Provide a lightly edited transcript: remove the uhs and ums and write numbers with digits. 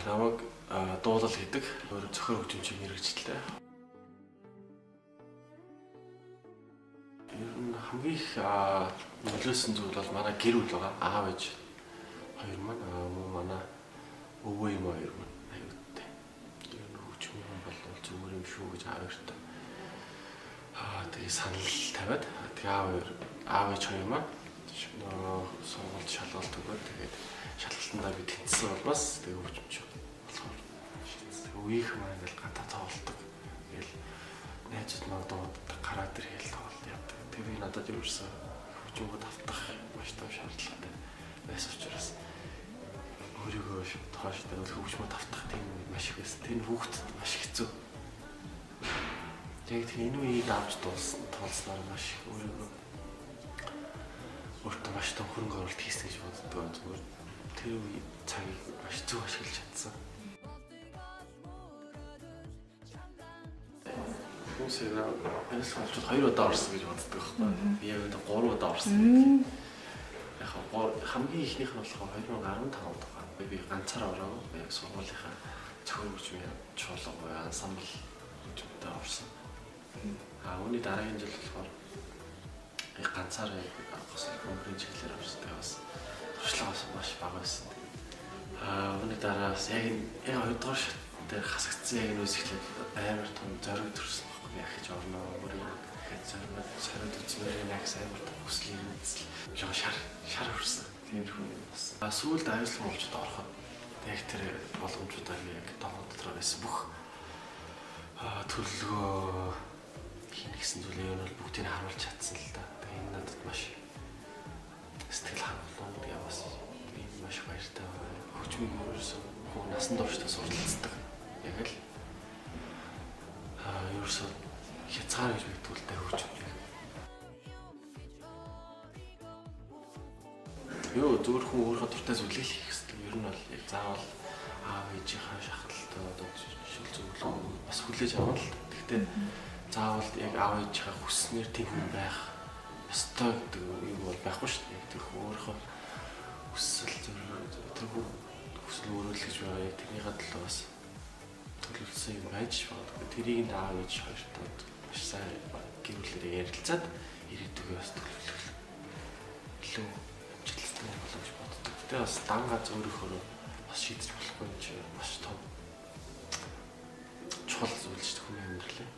намайг дуулал гэдэг өөр зохион хөгжимчийн мэргэжилтэй. Ер нь хамгийн их нөлөөсөн зүйл бол манай гэр бүл байгаа. Аав ээж хоёр маань манай өвөө юм хоёр маань аюуттай. Ер нь хөгжим юм бол зүгээр юм шүү гэж аав өртөө. Тэгээ санал тавиад тэгээ аав ээж хоёр маань сургуульд шалгалт өгөөд тэгээд шалгалтандаа би тэнцсэн бол бас тэгээ хөгжимч болохоор үеийнх маань ингээл гадаа тоглолдог. Ингээл найзууд маань дууддаг гараа дээр хэл тоглолт явдаг. Тэгээ би надад ерөөсөө хөгжмөд автах маш том шаардлагатай байсан учраас өөрийгөө тооштой хөгжмөд автах тийм маш их байсан. Тэр хүүхдэд маш хэцүү. Тэгээд энэ үеийг авч туулснаар маш өөрийгөө өөртөө маш том хөрөнгө оруулалт хийсэн гэж боддог. Зүгээр тэр үе цагийг маш зөв ашиглаж чадсан. Хүмүүсээ яс болчиход 2 удаа орсон гэж боддог байхгүй. Би яг энэ 3 удаа орсон. Яг хамгийн ихнийх нь болохоор 2015 онд байгаа. Би ганцаараа ороо яг сургуулийнхаа зохион хөгжмийн чуулга ансамбл хөгжмөдөө орсон. Үүний дараагийн жил болохоор ганцаараа госол бөмбөрийн чиглэлээр орсон. Тэгээ бас туршлагаас маш бага байсан. Үүний дараас яг 2 дугаар шат дээр хасагдсан яг нөөс эхлээд амар том зориг төрсөн байхгүй яг гэж орноо өөрийн зориг үзмээр яг сайн бол хүслийн үзэл жоо шар хүрсэн. Тиймэрхүү юм бас. Сүүлд аюулгүй болчиход ороход яг тэр боломжуудаа яг тоон дотор байсан бүх төлөвлөгөө хийнэ гэсэн зүйлээ нь бол бүгдийг харуулж чадсан л да. Тэгээ энэ надад маш сэтгэл хангалуун яваас би маш баяртай байна. Хөгжмийн ерөөсөө хүн насан туршдаа суралцдаг. Яг л ерөөсөө хязгаар гэж мэдүүлдэг хөгжим. Юу зүгээр хүн өөрийнхөө дуртай зүйлийг хийх хэрэгтэй. Ер нь бол яг заавал аав ээжийнхээ шахалтаа одоо шил зөвлөгөө бас хүлээж авах л. Гэхдээ заавал яг аав ээжийнхээ хүснээр тийм хүн байх ёстой гэдэг юм бол байхгүй шүү дээ. Тэр хүн өөрийнхөө хүсэл тэр хүн хүсэл өөрөөлж байгаа яг тэрнийхээ төлөө бас төлөвлөсөн юм байж байгаа. Тэрийг нь аав ээж хоёртой маш сайн гэр бүлээрээ ярилцаад ирээдүгөө бас төлөвлөх илүү амжилттай болох гэж боддог. Тэгээ бас дангаа өөрийнхөө бас шийдэж болохгүй юм чи маш том чухал зүйл шүү дээ хүний амьдралын.